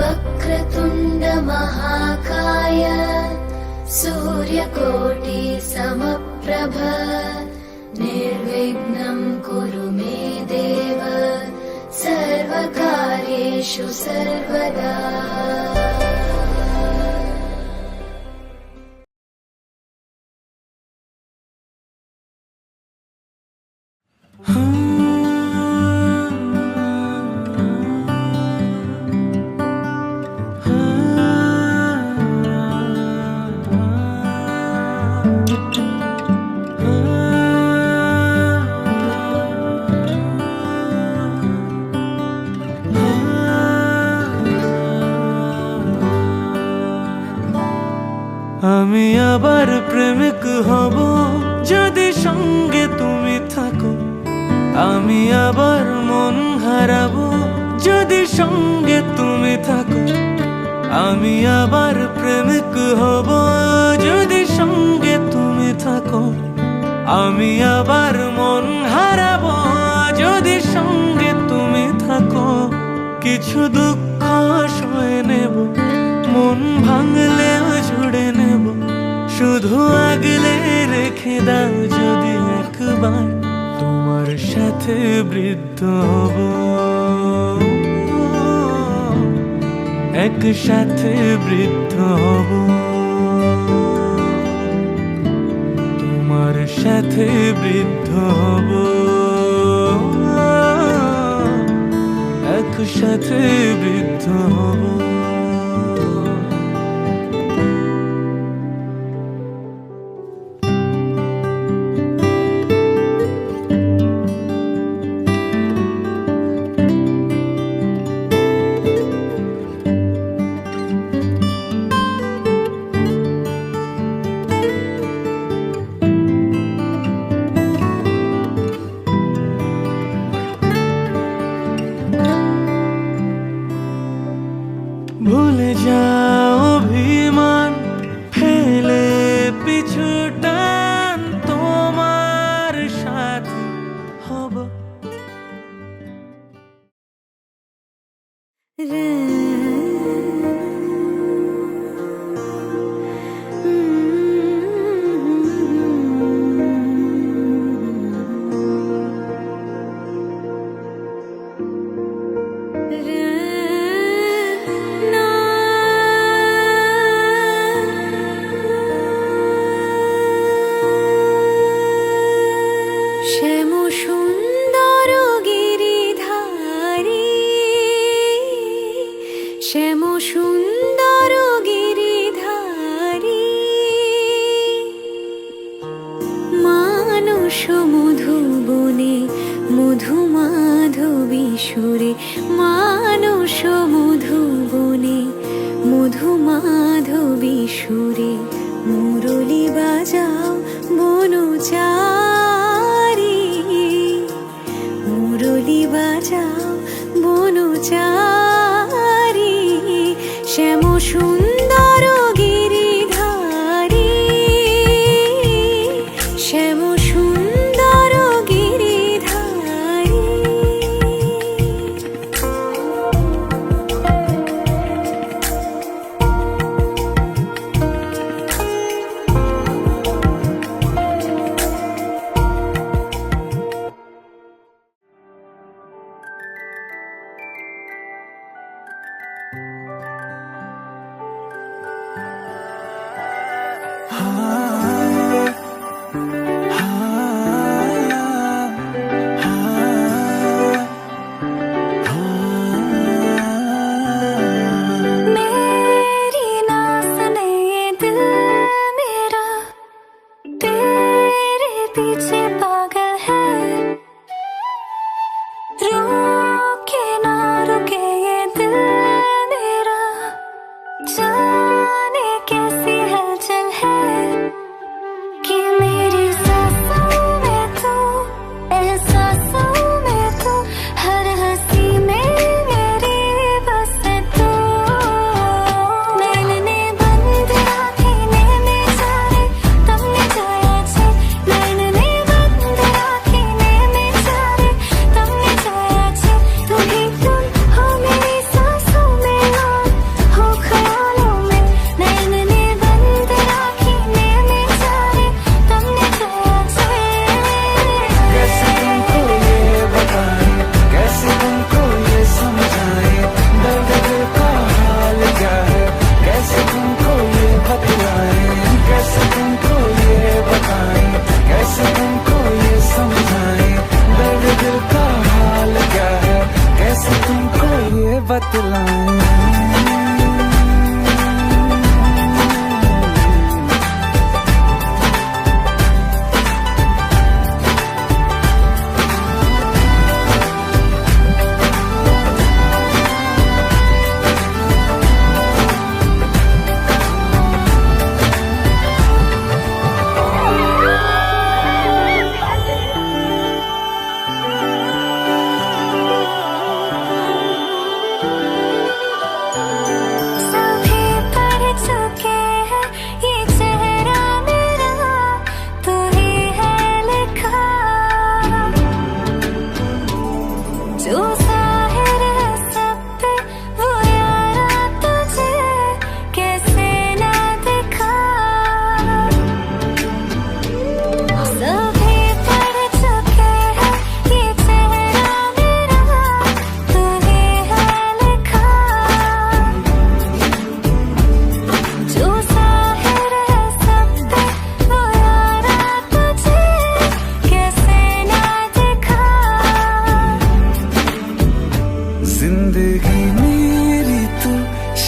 वक्रतुण्ड महाकाय सूर्यकोटि समप्रभ निर्विघ्नं कुरु मे देव सर्वकार्येषु सर्वदा। আমি আবার প্রেমিক হব যদি সঙ্গে তুমি থাকো, আমি আবার মন হারাবো যদি সঙ্গে তুমি থাকো। আমি আবার প্রেমিক হব যদি সঙ্গে তুমি থাকো, আমি আবার মন হারাবো যদি সঙ্গে তুমি থাকো। কিছু দুঃখ সয়ে নেব, মন ভাঙলেও জুড়ে নেব, শুধু আগলে রেখে দাও যদি একবার তোমার সাথে বৃদ্ধ হব, একসাথে বৃদ্ধ হব, তোমার সাথে বৃদ্ধ হব, একসাথে বৃদ্ধ হব। ভুলে যাও অভিমান, ফেলে পিছু টান, তোমার সাথে হব। শ্যাম সুন্দর গিরিধারী মানস মধুবনে মধু মাধবী সুরে, মানস মধুবনে মধু মাধবী সুরে, মুরলী বাজাও বনচারী, মুরলী বাজাও বনচারী। শ্যাম সুন্দর গিরিধারী, শ্যাম সুন্দর গিরিধারী।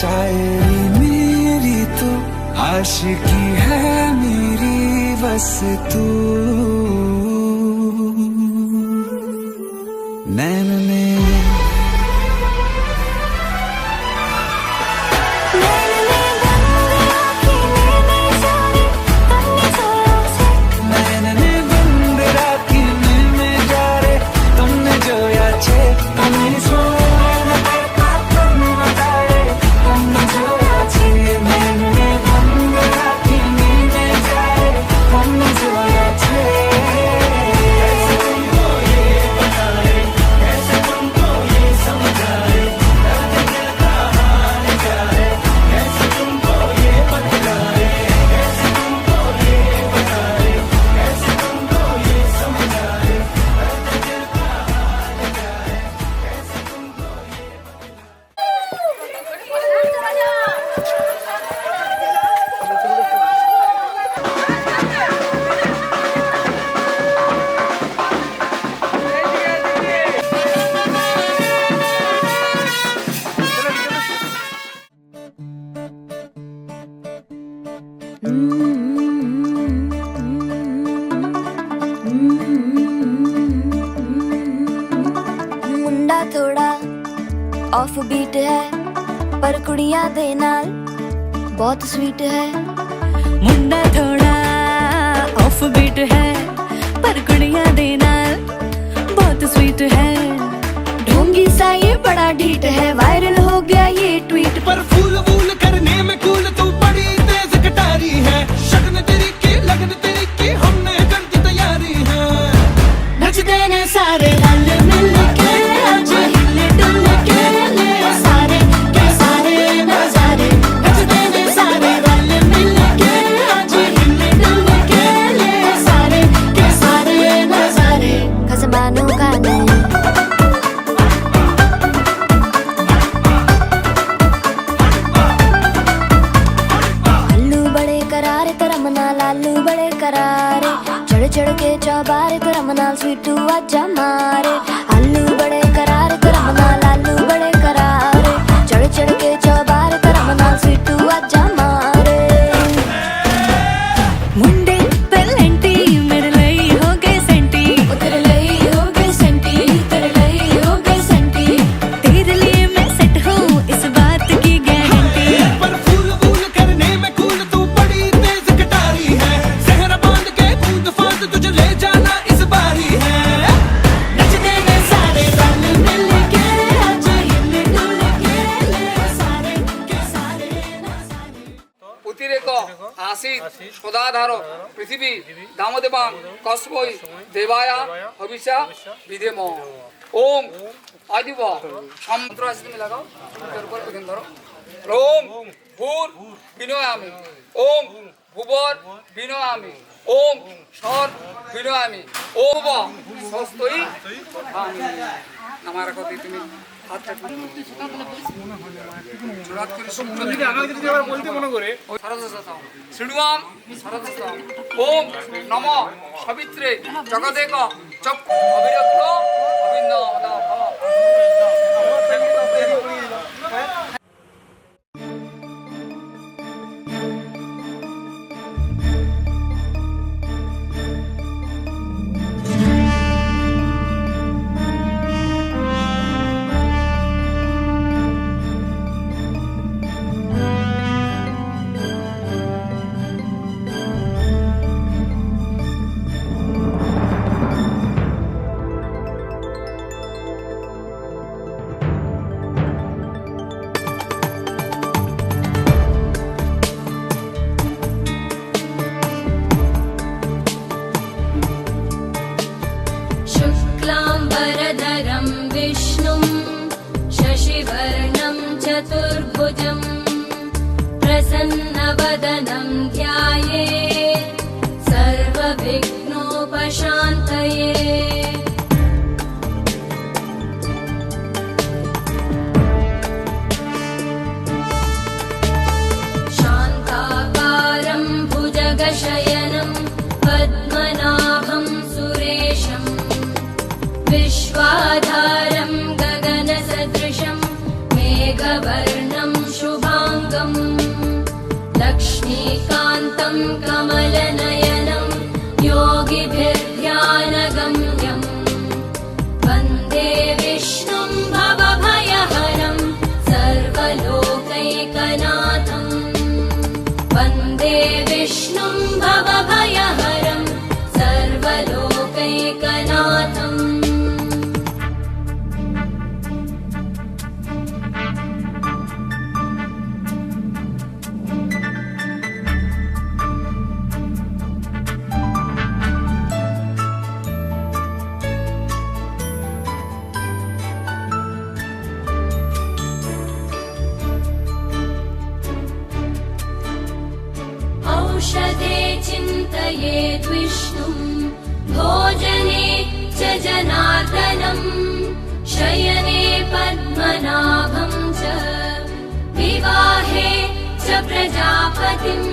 शायरी मेरी तो आशिकी है मेरी बस तू नैन ने मुंडा थोड़ा ऑफ बीट है पर कुड़ियां दे नाल बहुत स्वीट है। मुंडा थोड़ा ऑफ बीट है पर कुड़ियां दे नाल बहुत स्वीट है। ढोंगी सा ये बड़ा ढीठ है, वायरल हो गया ये ट्वीट पर फूल वूल करने में कूल तू बड़ी तेज कटारी है। शगन तेरी की लगन तेरी की हमने कर दी तैयारी है। नचते ने सारे रल मिल के आज हिले डुल के ले सारे के सारे नजारे। नचते ने सारे रल मिल के आज हिले डुल के ले सारे के सारे नजारे। खसमानों का नहीं लालू बड़े करारे चढ़ चढ़ के चौबारे तरम नाल स्वीटू आजा मारे। आलू बड़े करारे तरम नाल लालू बड़े करारे चढ़ चढ़ के चौबारे तरम नाल स्वीटू आजा मारे। मुंडे पलेंटी मेरे ਲਈ ਹੋ ਗਏ ਸੈਂਟੀ ओ तेरे ਲਈ हो गए सेंटी तेरे ਲਈ हो गए सेंटी। तेरे लिए मैं सेट हूँ इस बात की गारंटी। पर फूल वूल करने में कूल तू बड़ी तेज कटारी है। जहर बांध के कूद फांद तुझे ले जाना इस बारी है। नचते ने सारे रल मिल के आज हिले डुल के ले सारे के सारे नजारे। অতিরেক আসিত সদাধার পৃথিবী দামদেবাং কসমৈ দেবায়া হবিষা বিধেম। ওম আদিব সমুদ্র আছে তুমি লাগাও এর উপর এখানে ধরো। ওম ভূর বিনয়ামি ওম ভুবর বিনয়ামি ওম সর বিনয়ামি ওম সস্তই আমি আমার কথা তুমি হাতটা জোড়াত করে সমুদ্র আগে আবার বলতে মনে করে সরস্বতম শ্রীণুয়াম সরস্বতম ওম নমঃ সবিত্রে জগদেক চক্ষু অবিরক্ত অভিন্ন शुक्लाम्बरधरं विष्णुं शशिवर्णं चतुर्भुजं प्रसन्नवदनं ध्यायेत् सर्वविघ्नोपशान्तये। शान्ताकारं भुजगशयनं पद्मनाभं सुरेशं विश्वाधारं गगनसदृशं मेघवर्णं शुभां शुभम् लक्ष्मीकान्तं कमलनयनं योगिभिर्ध्यानगम्यम् वन्दे विष्णुं भवभयहरं सर्वलोकैकनाथम् वन्दे विष्णुं भवभयहरं सर्वलोकैकनाथम् औषधे चिन्तयेद् विष्णुं भोजने च जनार्दनम् शयने पद्मनाभं च विवाहे च प्रजापतिम्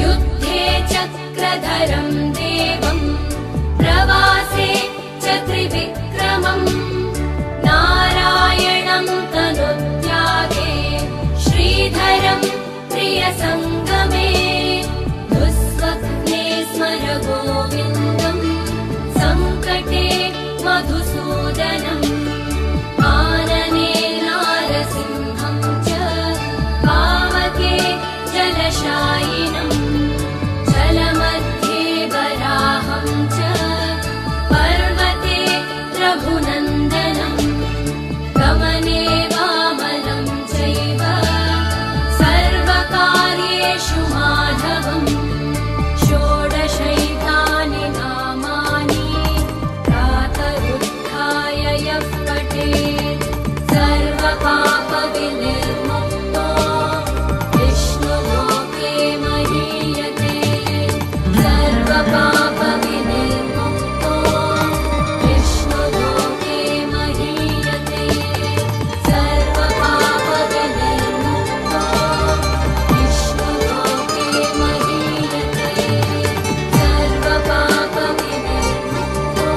युद्धे चक्रधरं देवम् प्रवासे च त्रिविक्रमम् नारायणं तनुत्यागे श्रीधरं प्रियसङ्गमे दुःस्वप्ने स्मर गोविन्दम् सङ्कटे मधुसूदनम् आनने नारसिंहं च पावके जलशायिनम् जलमध्ये वराहं च पर्वते रघुनन्दनम् गमने वामनं चैव सर्वकार्येषु माधवम् षोडशैतानि नामानि प्रातरुत्थाय यः पठेत् सर्वपापविनिर्मुक्तो विष्णुलोके महीयते सर्वपापविनिर्मुक्तो विष्णुलोके महीयते सर्वपापविनिर्मुक्तो विष्णुलोके महीयते सर्वपापविनिर्मुक्तो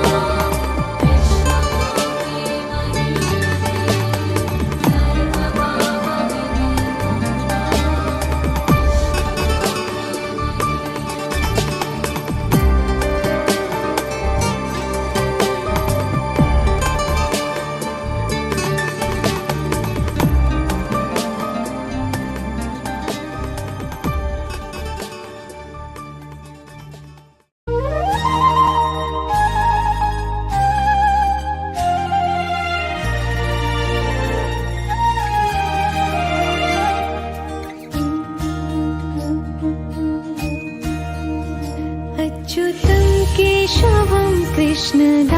अच्युतं केशवं कृष्णदामोदरं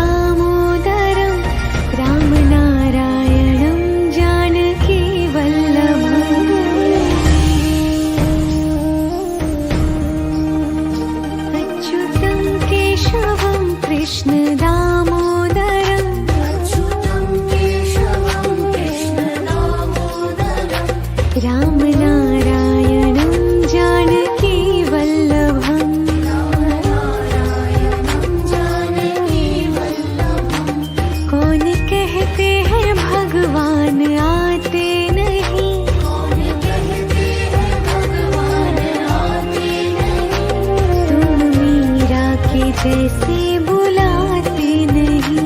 रामनारायणं जानकीवल्लभम् अच्युतं केशवं कृष्णदामोदरं रामनारायणं जानकीवल्लभम् कौन कहते हैं भगवान आते नहीं तुम मीरा के जैसे बुलाते नहीं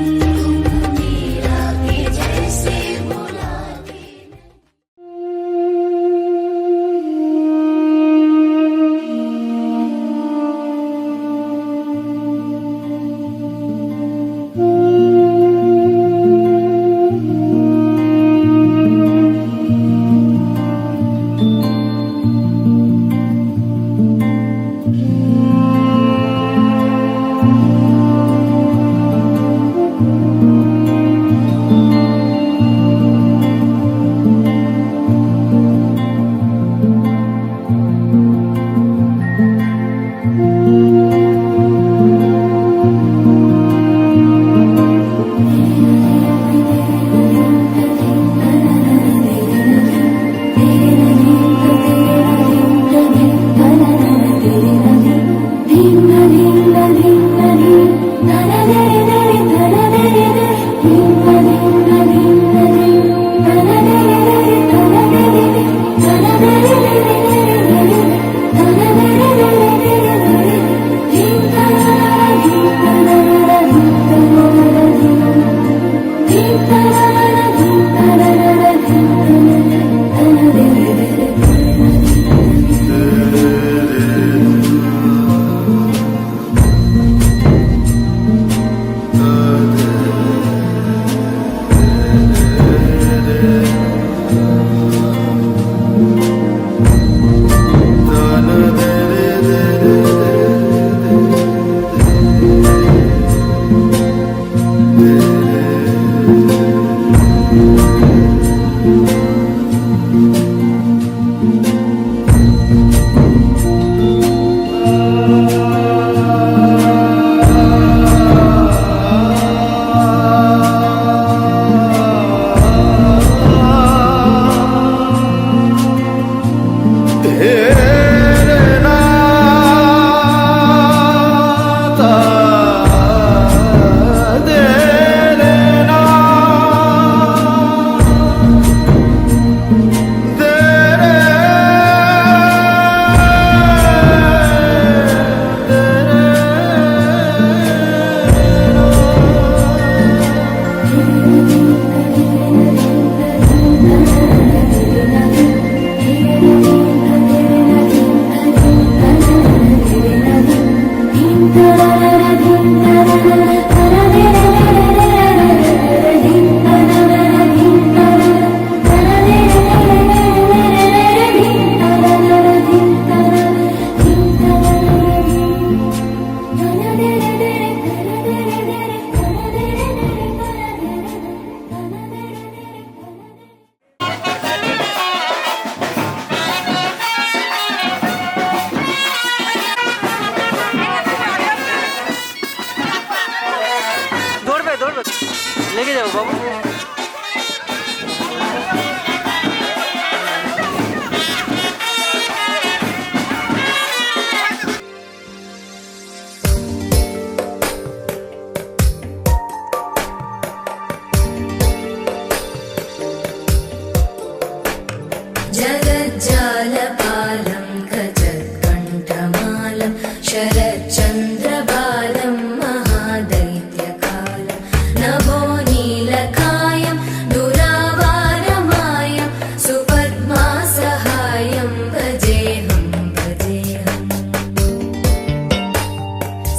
जगज्जालपालं गजत्कण्ठमालं शरच्चन्द्रबालं महादैत्यकालं नभो नीलकायं दुरावारमायं सुपद्मासहायं भजेऽहं भजेऽहम्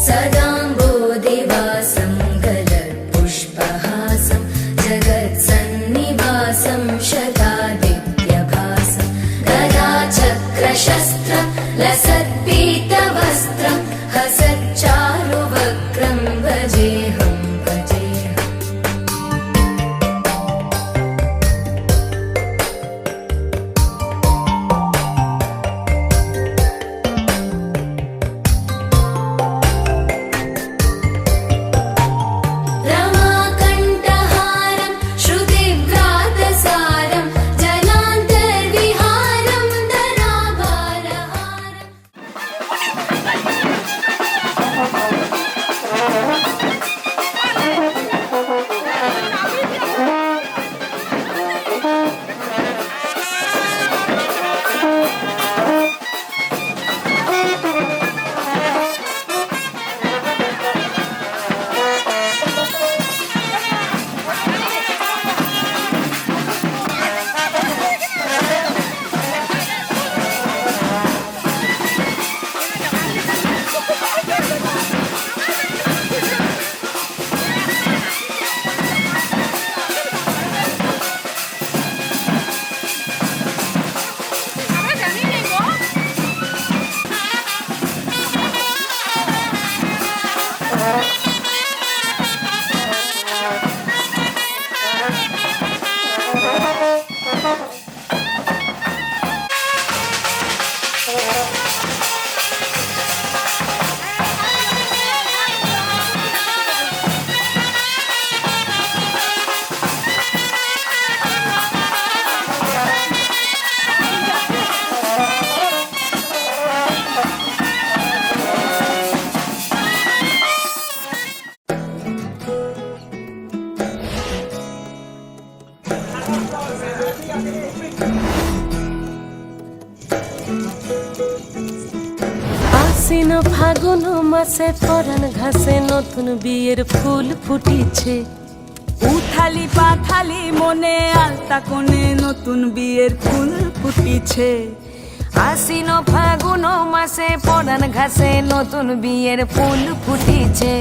सदाम्बोधिवासं गलत्पुष्पहासं जगत्सन्निवासं शतादित्यभासं गदाचक्रशस्त्रं लसत्पीतवस्त्रं हसच्चारुवक्त्रं भजेऽहं भजेऽहम् रमाकण्ठहारं श्रुतिव्रातसारं जलान्तर्विहारं धराभारहारम् আশ্বিন ফাগুন মাসে পরাণ ঘাসে নতুন বিয়ের ফুল ফুটিছে। উথালি পাথালি মনে আলতা কোণে নতুন বিয়ের ফুল ফুটিছে। আশ্বিন ফাগুন মাসে পরাণ ঘাসে নতুন বিয়ের ফুল ফুটিছে।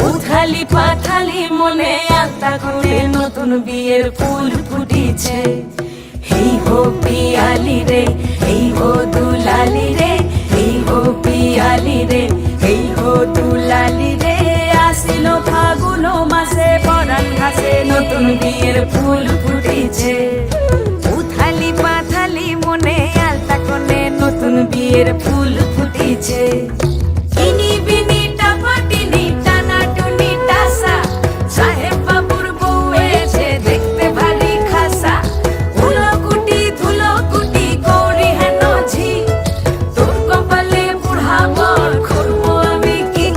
উথালি পাথালি মনে আলতা কোণে নতুন বিয়ের ফুল ফুটিছে। হেই হো পিয়ালি রে, হেই হো দুলালি রে, হেই হো পিয়ালি রে, হেই হো দুলালি রে। আশ্বিন ফাগুন মাসে পরাণ ঘাসে নতুন বিয়ের ফুল ফুটিছে। উথালি পাথালি মনে আলতা কোণে নতুন বিয়ের ফুল ফুটিছে। ইনি বিনি টাপাটিনি টানা টুনি টাসা, সাহেব বাবুর বউ এসে দেখতে ভারী খাসা। উলকুটি ধুলকুটি গৌরী হেন ঝি, তোর কপালে বুড়া বর করবো আমি কি।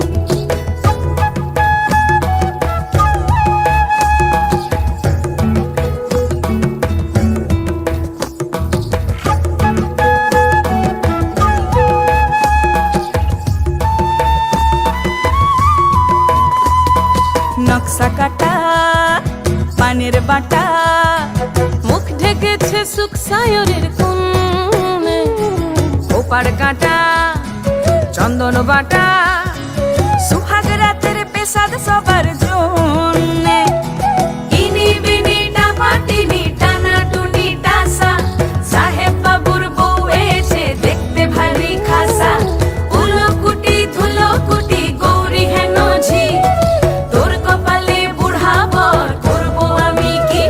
নকশা কাটা পানের বাটা, মুখ ঢেকেছে সুখ সায়রের কোণে। ওপার কাটা চন্দন বাটা, সুহাগ রাতের পেশাদ সবার জন্যে। ইনি বিনি টাপাটিনি টানা টুনি টাসা, সাহেব বাবুর বউ এসে দেখতে ভারী খাসা। উলকুটি ধুলকুটি গৌরী হেন ঝি, তোর কপালে বুড়া বর করবো আমি কি।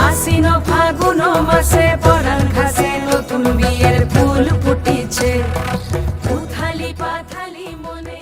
আশ্বিন ফাগুন মাসে পরাণ ঘাসে নতুন বিয়ের ফুল ফুটিছে। উথালি পাথালি মনে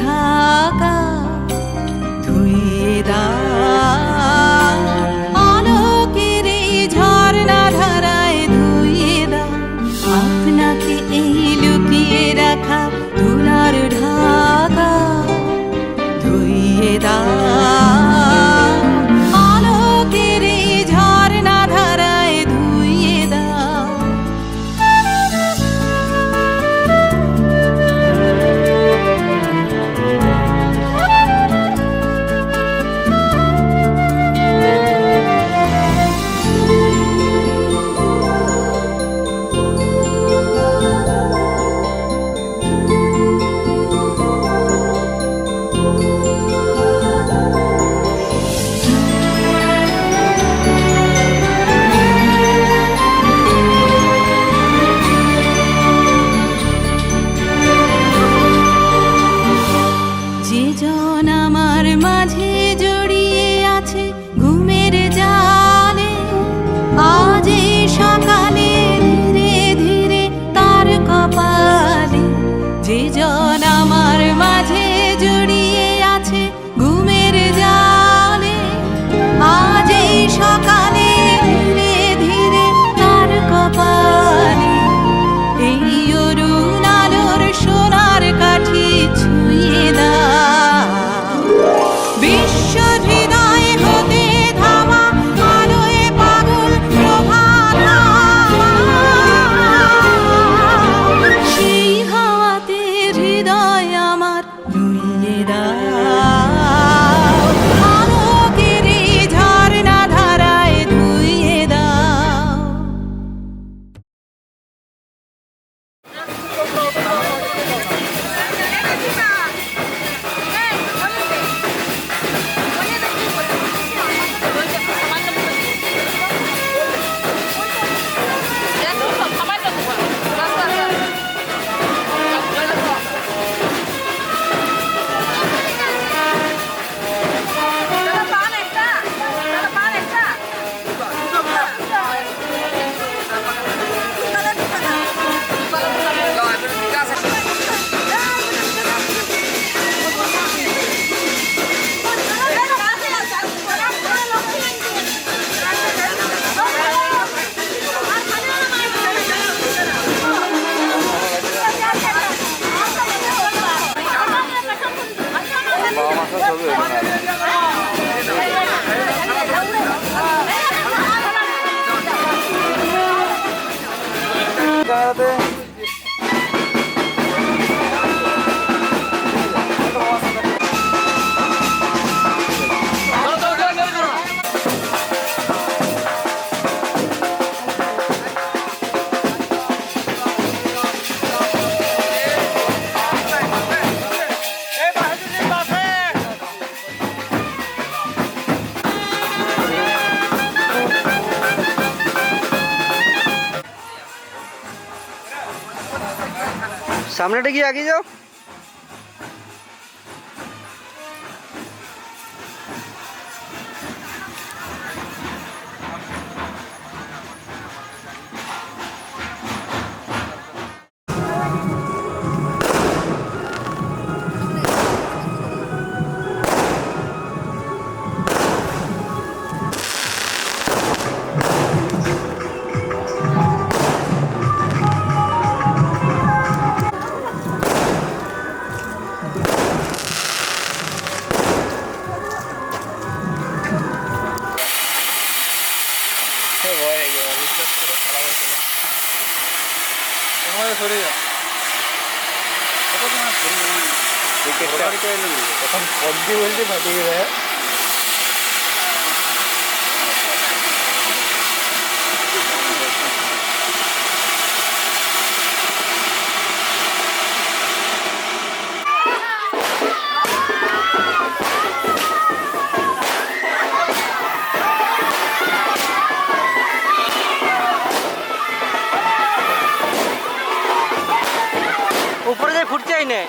ঢাকা ধুইয়ে দাও আলোকের এই ঝর্ণা ধারায় ধুইয়ে দাও আপনাকে এই লুকিয়ে রাখা ধুলার ঢাকা ধুইয়ে দাও আলোকের এই ঝর্ণা ধারায় ধুইয়ে দাও যে জন আমার মাঝে জড়িয়ে আছে ঘুমের জালে আজ এই সকালে ধীরে ধীরে তার কপালে যে জন আমার মাঝে জড়িয়ে আছে ঘুমের জালে আজ এই সকালে ধীরে ধীরে তার কপালে এই অরুণ আলোর সোনার কাঠি ছুঁয়ে দাও বিশ্ব হৃদয় হতে ধামা আলোয় পাগল প্রভাত সেই হাওয়াতে হৃদয় আমার নুইয়ে দাও আলোকের এই ঝর্ণা ধারায় ধুইয়ে দাও সামনেটা গিয়ে আগে যাও। সরে যাও এখন পদ্মি বলতে ফাটিয়ে দেয়। উপরে যাই ফুটছে আইনে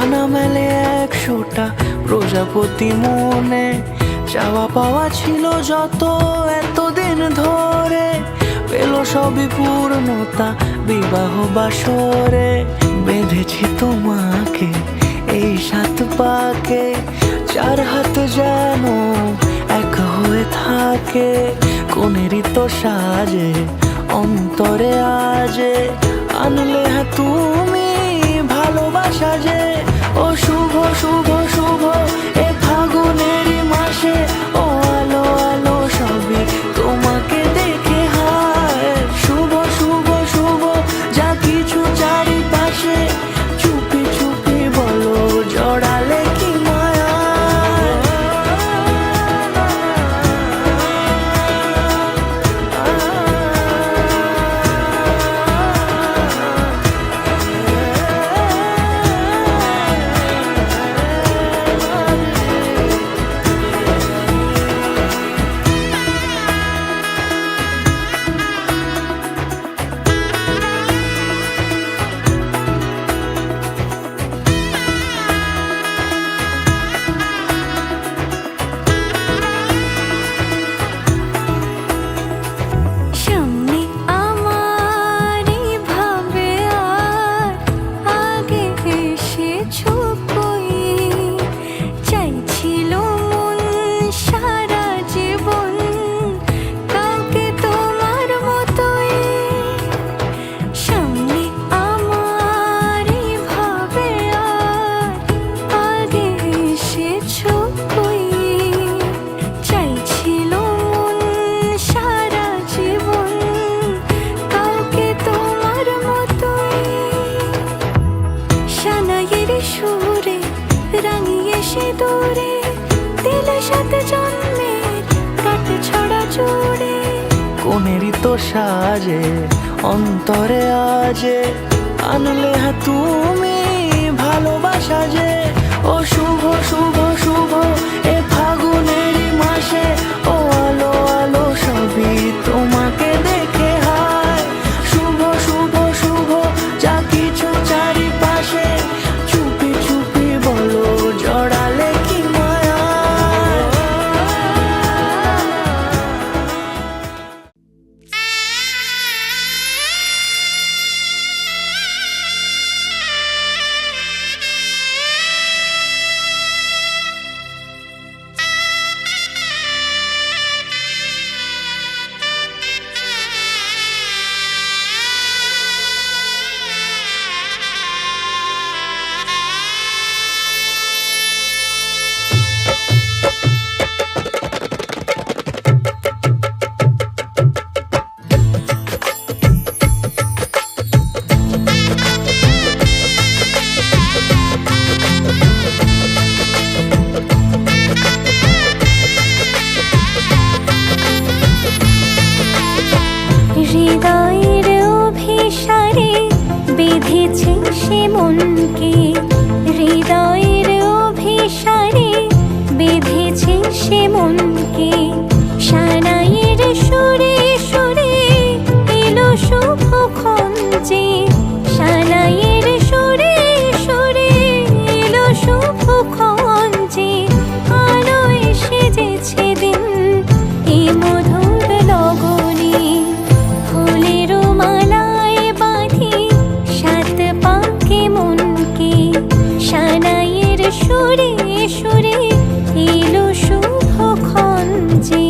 ডানা মেলে 100টা প্রজাপতি মনে, চাওয়া পাওয়া ছিল যত এতদিন ধরে, পেল সবই পূর্ণতা বিবাহ বাসরে। বেঁধেছি তোমাকে এই 7 পাকে, 4 হাত যেন এক হয়ে থাকে। কোনেরই তো সাজে অন্তরে আজে, আনলে হ্যাঁ তুমি ভালোবাসা যে। ও শুভ শুভ শুভ এ ফাগুনেরই মাসে, ও আলো আলো সবই তোমাকে দেখে হায়। শুভ শুভ শুভ যা কিছু চারিপাশে, চুপি চুপি বলো জড়ালে কি মায়া। সামনে আমার ভাবে আর আগে এসেছো কই, চাইছিল মন সারা জীবন কাউকে তোমার মতোই। সামনে আমার ভাবে আর আগে এসেছো কই, চাইছিল মন সারা জীবন কাউকে তোমার মতোই। সানাইয়ের সুরে রাঙিয়ে সে দূরে, দিলে 7 জন্মের কাট ছড়া জুড়ে। কোনেরই তো সাজে অন্তরে আজে, আনলে হ্যাঁ তুমি ভালোবাসা যে। ও শুভ শুভ শুভ এ ফাগুনেরই মাসে, ও আলো আলো সবই তোমাকে দেখে হায়। শুভ শুভ শুভ যা কিছু চারিপাশে, চুপি চুপি বলো জড়ালে কি মায়া। হৃদয়ের অভিসারে বেঁধেছে সে মনকে, হৃদয়ের অভিসারে বেঁধেছে সে মনকে। সানাইয়ের সুরে সুরে এলো শুভক্ষণ যে, সানাইয়ের সুরে সুরে এলো শুভক্ষণ যে। আলোয় সেজেছে দিন এ মধুর লগনে, ফুলের মালায় বাঁধি 7 পাকে মনকে। সানাইয়ের সুরে সুরে এলো শুভক্ষণ যে।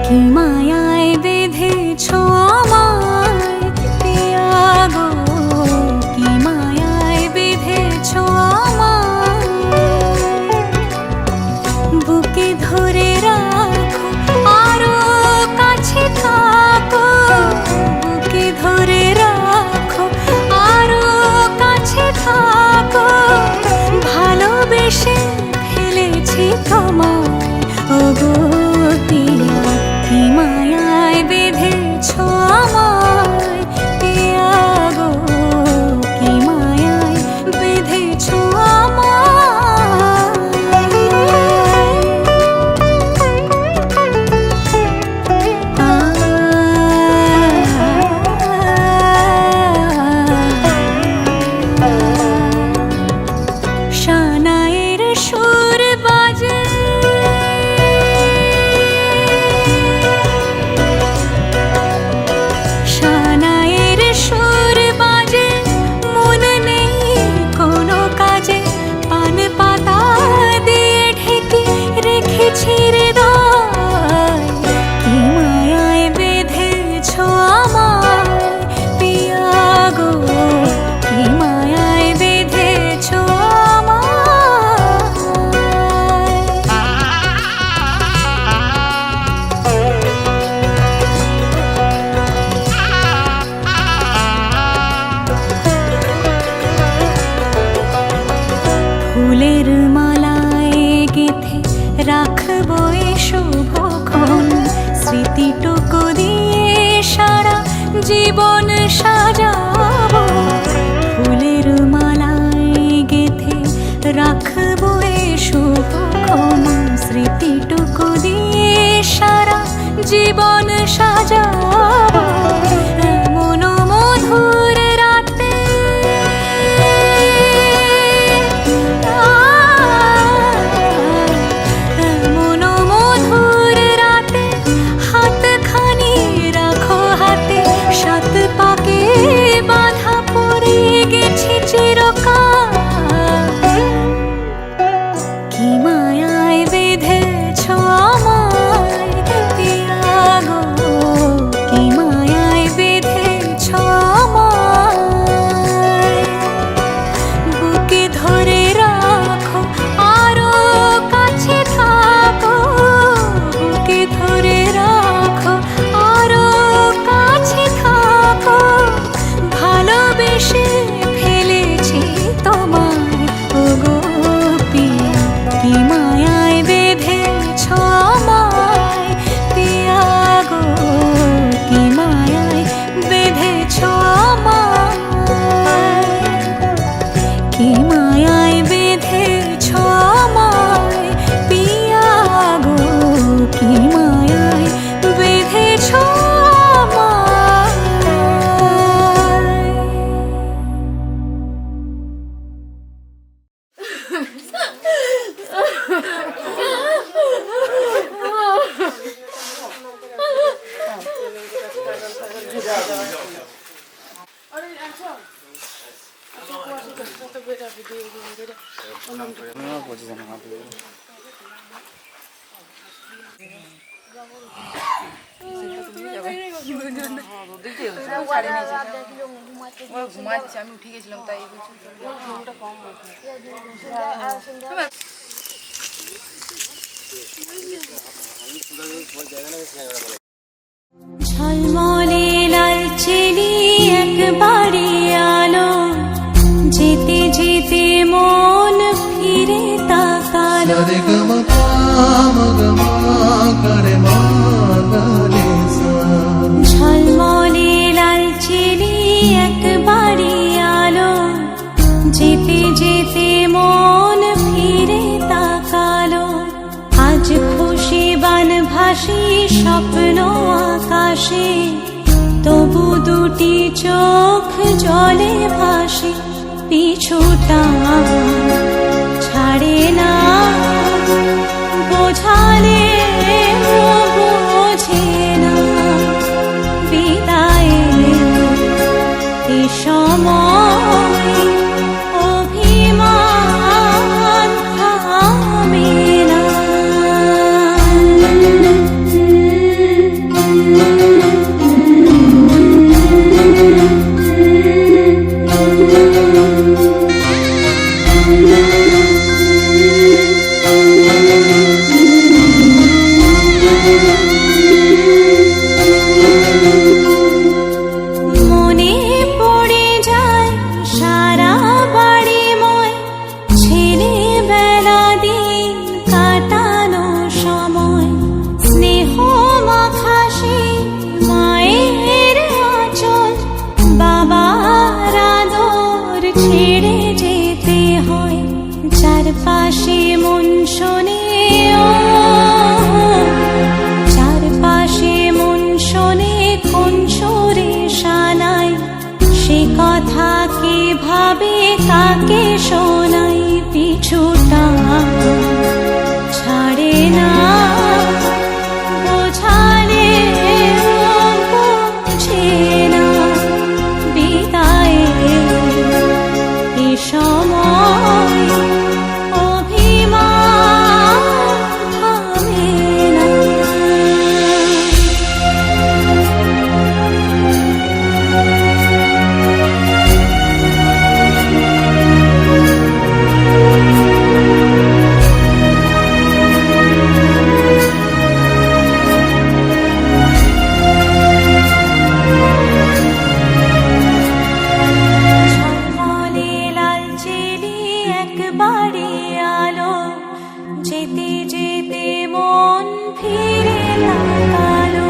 কি মায়ায় বেঁধেছ আমায় পিয়া গো, কি মায়ায় বেঁধেছ আমায়, বুকে ধরে রাখো আরো কাছে থাকো, বুকে ধরে রাখো আরো কাছে থাকো, ভালোবেসে ফেলেছি তোমায় ওগো পিয়া, কি মায়ায় বেঁধেছ আমায় পিয়া গো, কি মায়ায় বেঁধেছ আমায়। শানায়ের সুর বাজে, শানায়ের সুর বাজে, মন নেই কোনো কাজে, পান পাতা দিয়ে ঢেকে রেখেছি হৃদয়, কি মায়ায় বেঁধেছ আমায় পিয়া গো, কি মায়ায় বেঁধেছ ফুলের মালায় গেঁথে রাখবো এ শুভক্ষণ, স্মৃতিটুকু দিয়ে সারা জীবন সাজাবো, ফুলের মালায় গেঁথে রাখবো এ শুভক্ষণ, স্মৃতিটুকু দিয়ে সারা জীবন সাজাবো, এমন মধুর রাতে এমন মধুর রাতে হাতখানি রাখো হাতে, সাত পাকে বাঁধা পড়ে গেছে চিরকাল, কি মায়ায় বেঁধেছ আমায় পিয়া গো, কি মায়ায় বেঁধেছ আমায়, বুকে ধরে রাখো আরো কাছে থাকো, বুকে ধরে রাখো আরো কাছে থাকো, ভালোবেসে ফেলেছি তোমায় ওগো পিয়া, কি মায়ায় বেঁধেছ আমায় পিয়া গো, কি মায়ায় বেঁধেছ আমায়, কি মায়ায় বেঁধেছ আমায় পিয়া গো, কি মায়ায় বেঁধেছ ঘুমাচ্ছে, আমি উঠে গেছিলাম তাই ঝলমলে লাল চেলি একবারে আলো, যেতে যেতে মন ফিরে তাকালো, ঝলমলে লাল চেলি একবারে আলো, যেতে যেতে মন ফিরে তাকালো, আজ খুশি বান ভাসি স্বপ্ন আকাশে, তবু দুটি চোখ জলে ভাসে পিছুটা চারপাশে মন শোনে ও, চারপাশে মন শোনে কোন সুরে শানাই, সে কথা কে ভাবে কাকে শোনাই, পিছুটা ছাড়ে না বোঝালে বোঝে না, বিদায়ে এ সময় অভিমান থামে না। ঝলমলে লালচেলি একবারে আলো, যেতে যেতে মন ফিরে তাকালো,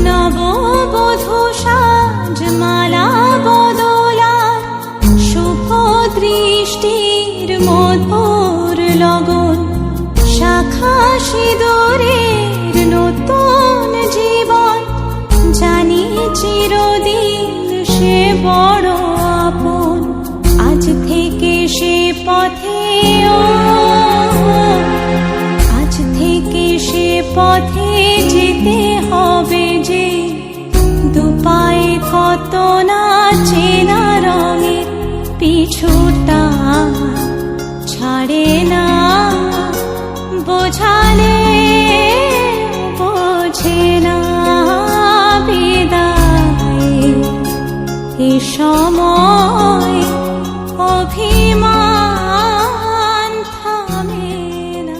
নববধূ সাজমালা বদলা, শুভ দৃষ্টির মধুর লগন, শাখা সিঁদুরের নতুন জীবন, জানি চিরদিন সে বড় আপন, আজ থেকে সে পথে ও, আজ থেকে সে পথে যেতে হবে যে, দুপায়ে কত না চেনা রঙে, পিছুটা ছাড়ে না বোঝালে বোঝে না, বিদায়ে এ সময় অভিমান থামে না।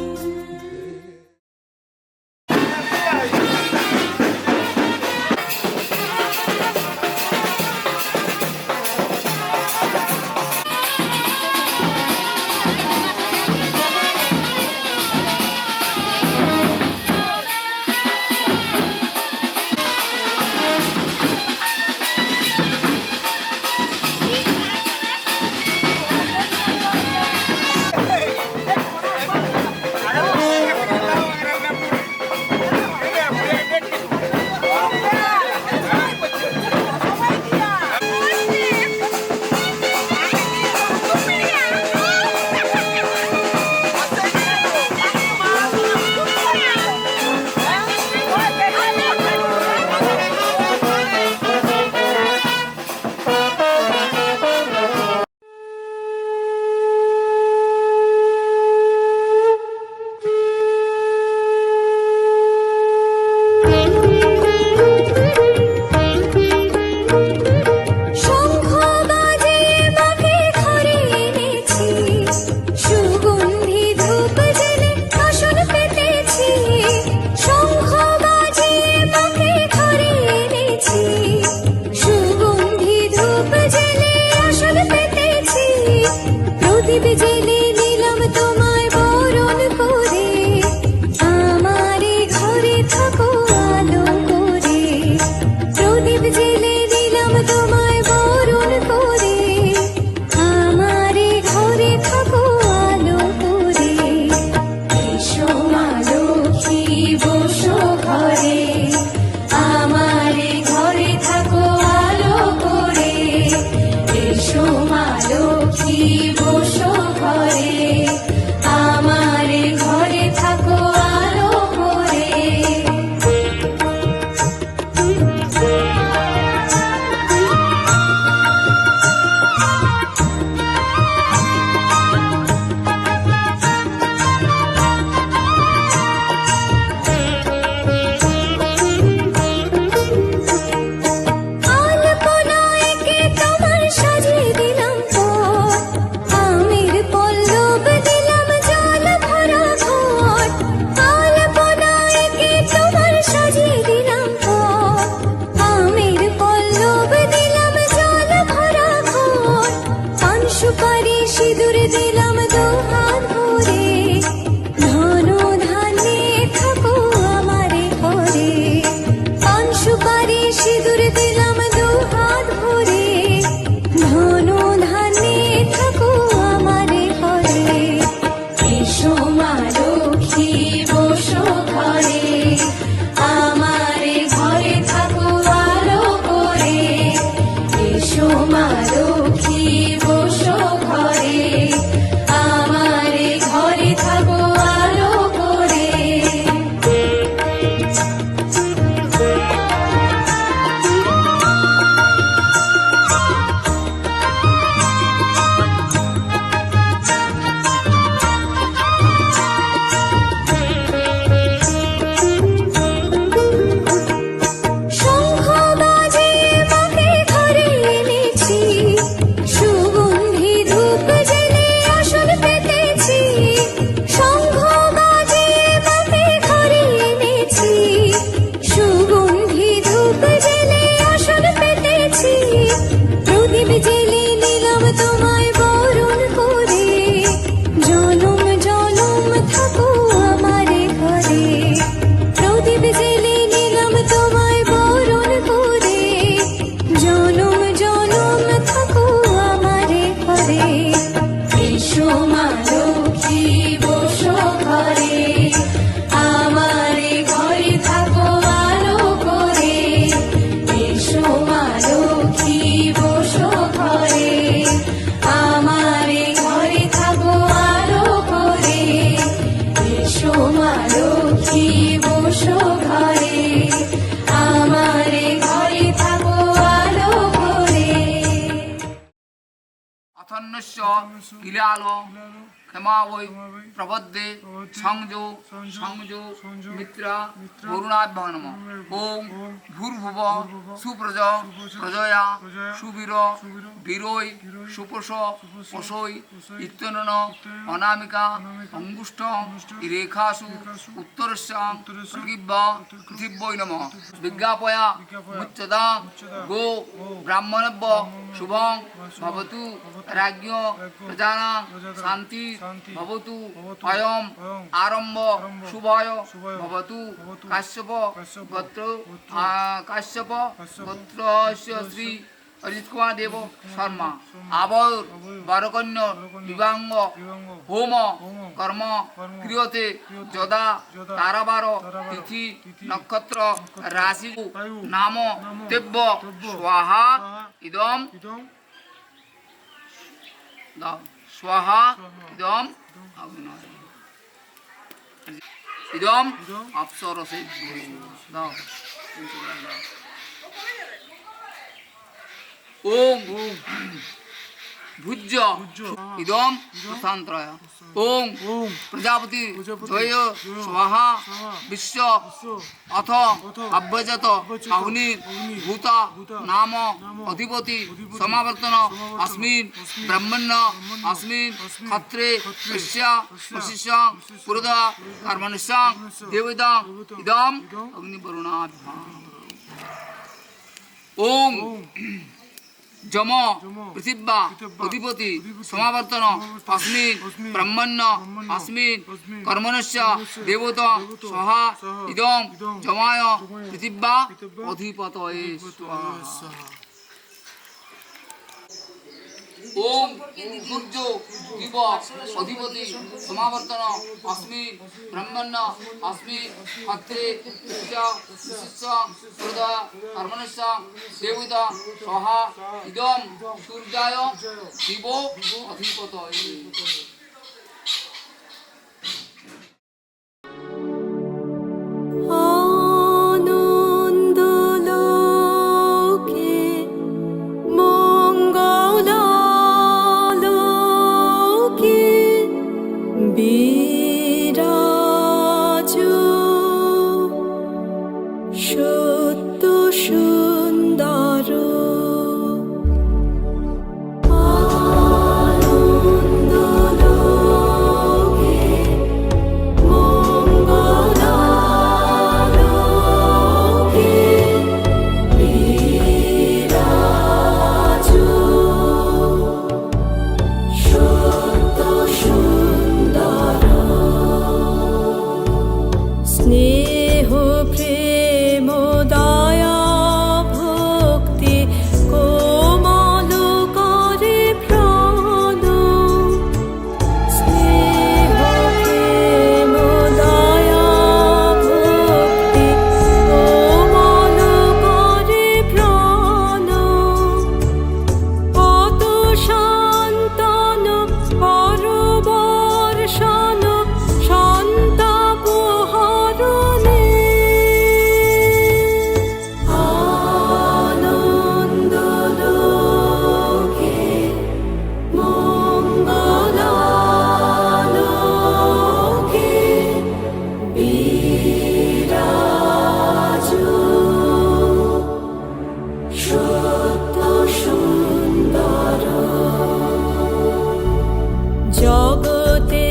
প্রপন্নস্য কিলাল ক্ষমা বৈ প্রবদ্ধে সংযো সংযো মিত্রা বরুণাভ্য নম। ওম ভূর্ভুব সুপ্রজ প্রজয়া সুবীর বীরৈ সুপোষ পশৈ ইত্যনন অনামিকা অঙ্গুষ্ঠ রেখাসু উত্তরস্যাং পৃথিব্যৈ নম। বিজ্ঞাপয়া মুচ্যতাং গো ব্রাহ্মণভ্য শুভং ভবতু রাজ্ঞ প্রজানাং শান্তি ভবতু অয়ম আরম্ভ শুভয় ভবতু। কাশ্যপ গোত্র গোত্রস্য শ্রী অজিত কুমার দেব শর্মা। আবর বারকন্য বিবাঙ্গ হোম কর্ম ক্রিয়তে যদা তারাবার তিথি নক্ষত্র রাশি নাম তেব্য স্বাহা ইদম দাও স্বাহা ইদম ইদম অপ্সরসে দাও। ওম ভুজ্য ইদম প্রশান্ত্রয়। ওম প্রজাপতি জয় স্বাহা বিশ্ব অথ অভ্যজত অগ্নি ভূতা নাম অধিপতি সমাবর্তন অস্মিন ব্রহ্মণ্য অস্মিন ক্ষত্রে কশ্যা বশিষ্যাং পুরোধা কর্মণস্যাং দেবতাং ইদম অগ্নিবরুণাভ্যা। ওম যম পৃথিব্যা অধিপতি সমাবর্তন অস্মিন ব্রহ্মণ্য অস্মিন কর্মণস্য দেবতা স্বাহা ইদম যমায় পৃথিব্যা অধিপতয়ে স্বাহা। ওম সূর্য দিব অধিপতি সমাবর্তন অস্মিন ব্রহ্মণ্য অস্মিন ক্ষত্রে প্রদা কর্মণস্য দেবতা স্বাহা ইদম সূর্যায় দিব অধিপতয়ে। আনন্দলোকে মঙ্গললোকে বিরাজো সত্য সুন্দর। আনন্দলোকে মঙ্গললোকে বিরাজো সত্য সুন্দর। স্নেহ প্রেম দয়া ভক্তি কোমল করে প্রাণ। স্নেহ প্রেম দয়া ভক্তি কোমল করে প্রাণ। কত সন্তান পরবর্ষণ সন্তাপ হরণে। আনন্দলোকে মঙ্গললোকে বিরাজো সত্য সুন্দর। জগতে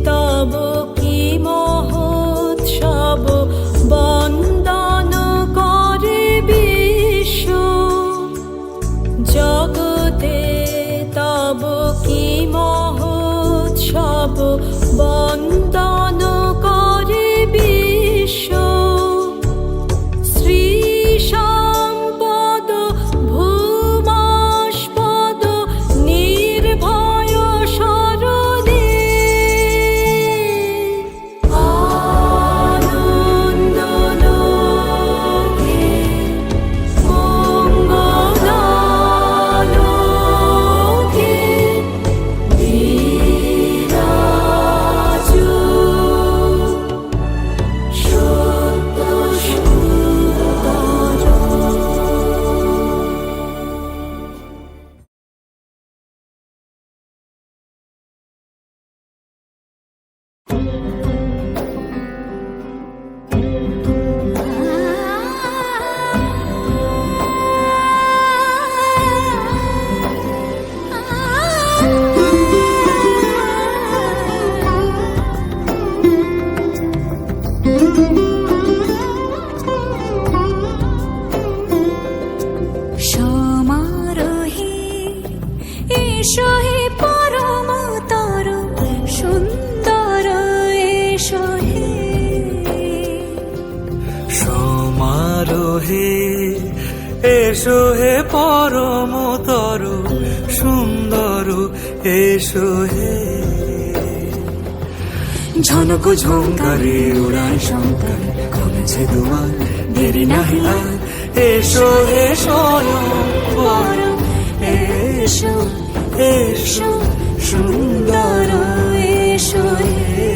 তব কি মহোৎসব বন্দন করে বিশ্ব। জগতে তব কি মহোৎসব বন্দন করে বিশ্ব। শ্রী সম্পদ ভূমাস্পদ নির্ভয় শরণে। এসো হে ঝনক ঝঙ্কারে উড়ায় শঙ্কর খুলেছে দুয়ার দেরি নাহি আর এসো হে স্বয়ং পরম এসো এসো সুন্দর এসো হে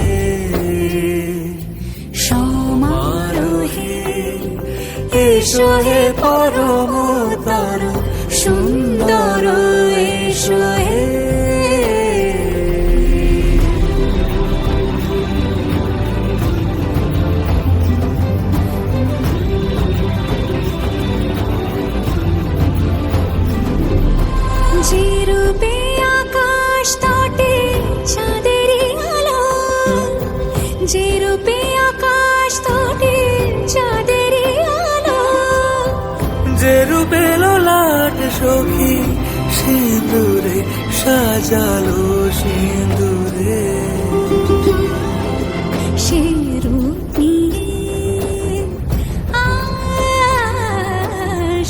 সমারোহে এসো হে পরমতর সুন্দর এসো হে যে রূপে আকাশ তটে চাঁদেরই আলো, যে রূপে আকাশ তটে চাঁদেরই আলো, যে রূপে লোলাট সখী সিঁদুরে সাজালো সিঁদুরে সে রূপ নিয়ে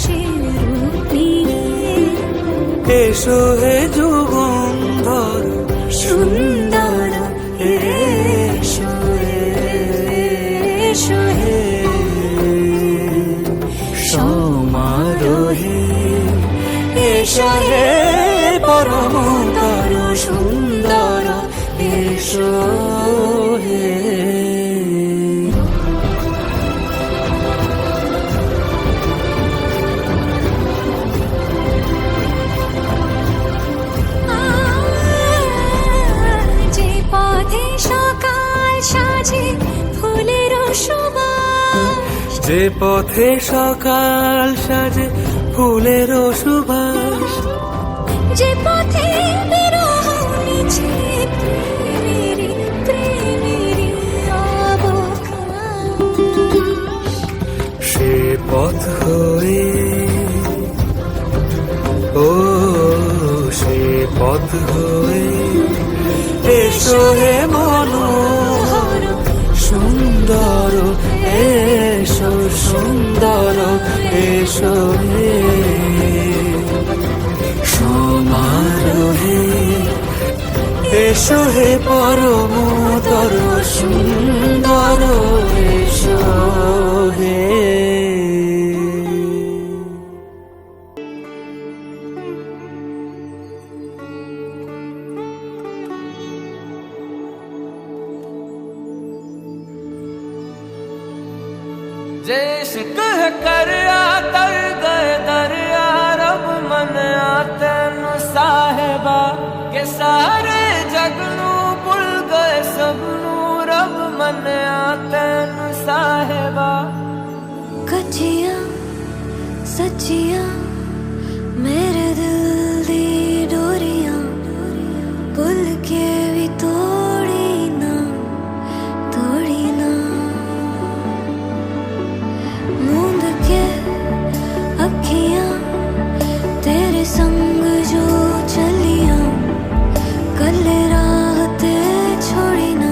সে রূপ নিয়ে এসো হে যুগন্ধর সুন্দর এসো এসো হে সমারোহে এসো হে পরমতর সুন্দর এসো হে যে পথে সকাল সাজে ফুলের সুবাস, যে পথে সকাল সাজে ফুলের সুবাস, যে পথে বিরহ মিছে প্রেমেরই প্রেমেরই অবকাশ, সে পথ হয়ে ও সে পথ হয়ে এসো হে মনোহর সুন্দর এসো সুন্দর এসো হে সমারোহে এসো হে পরমতর সুন্দর এসো হে इश्क है करया तर गए दरिया रब मन तेन साहेबा के सारे जगनू भुल गए सबनू रब मन तेन साहेबा कचिया सचिया मेरे दिल दी डोरियां भुल के भी तोड़ी ना मूंद के अखियां तेरे संग जो चलिया कल राह ते छोड़ी ना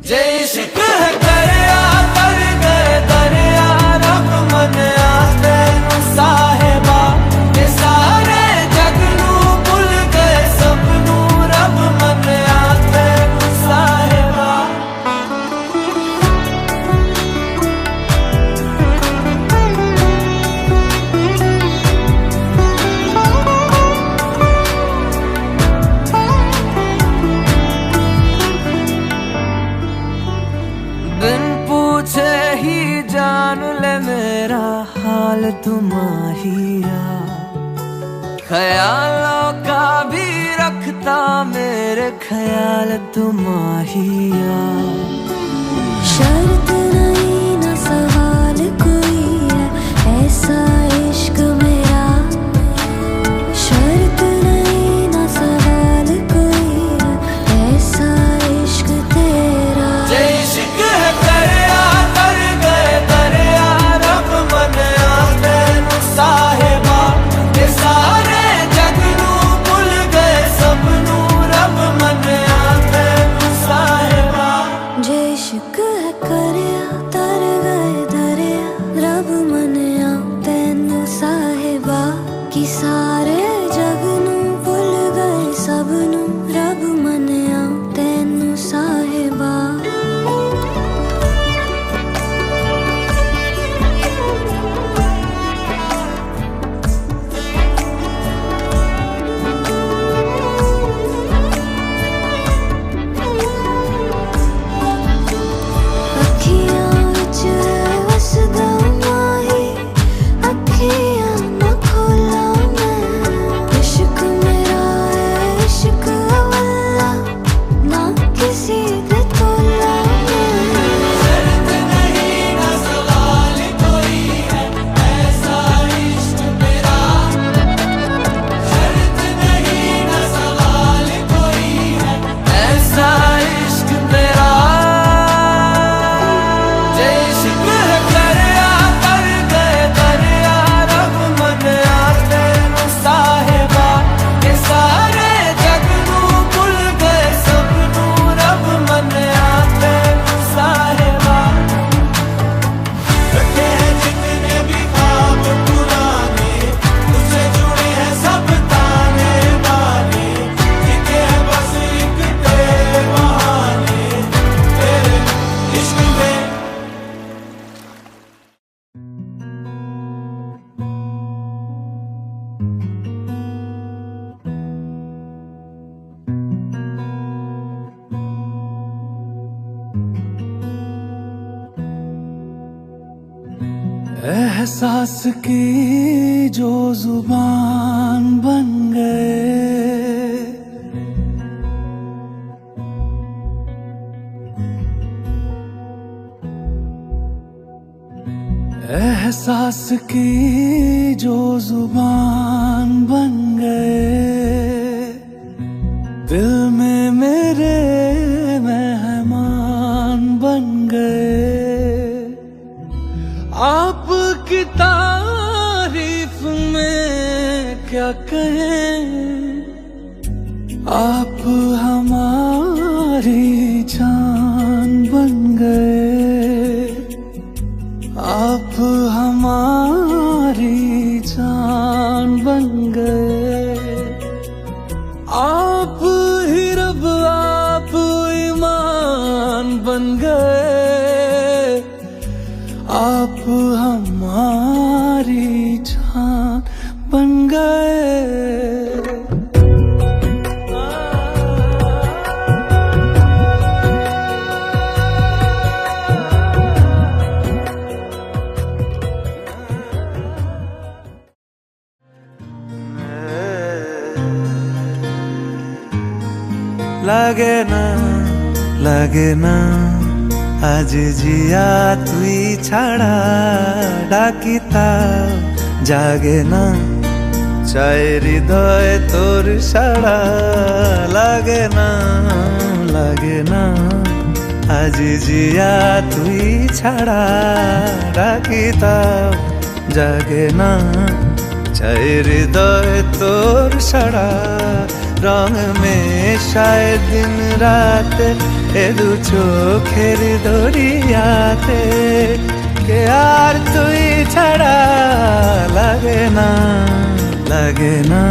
जे इश्क है करया तर गए दरिया रब मन तेन साहेबा के सारे जगनू भुल गए सबनू रब मन तेन साहेबा बिन पूछे ही जान ले मेरा हाल तुम्हारिया ख्यालों का भी रखता मेरे ख्याल तुम्हारिया शर्त नहीं ना सवाल कोई है ऐसा इश्क मेरा, शर्त नहीं ना सवाल कोई है ऐसा इश्क तेरा। जे इश्क है करया तर गए दरिया रब मन तेन साहेबा के सारे जगनू भुल गए सबनू रब मन तेन साहेबा जे इश्क है करे एहसास की जो जुबान बन गए, एहसास की जो जुबान बन गए, दिल में मेरे मेहमान बन गए। आपकी तारीफ में क्या कहें, आप हमारी जान बन गए, आप हमारी जान बन गए। आप ही रब आप ईमान बन गए, आप हमारी जान बन गए। লাগে না আজ জিয়া তুই ছাড়া, ডাকিতা জাগে না চাই হৃদয় তোর সাড়া। লাগে না আজ জিয়া তুই ছাড়া, ডাকিতা জাগে না চাই হৃদয় তোর সাড়া। রং মেশায় দিন রাত এ দু চোখের দরিয়াতে, কে আর তুই ছাড়া। লাগে না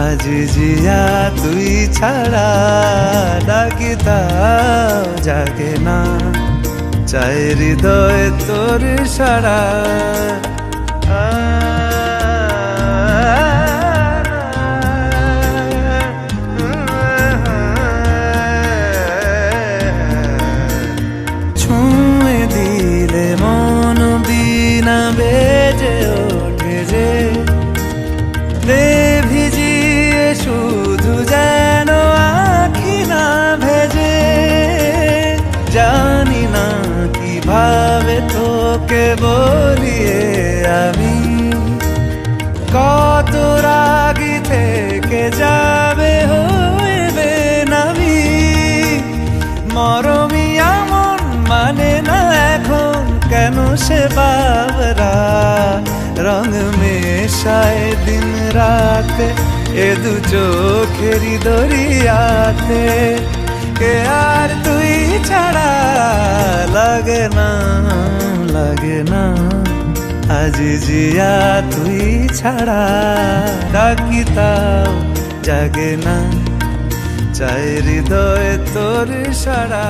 আজ জিয়া তুই ছাড়া, ডাকিতা জাগে না চাই হৃদয় তোর সাড়া। বেজে ওঠে যে দে ভিজিয়ে শুধু যেন আখি না ভেজে। জানি না কিভাবে তোকে বলিয়ে আমি, কত রাগি থেকে যাবে হইবে নামি। মরমি এমন মানে না এখন কেন সে বাবরা, রং মেশায় দিন রাতে এ দু চোখেরি দরিয়াতে, কে আর তুই ছাড়া। লাগে না আজ জিয়া তুই ছাড়া, ডাকিতাও জাগে না চাই হৃদয় তোর সাড়া।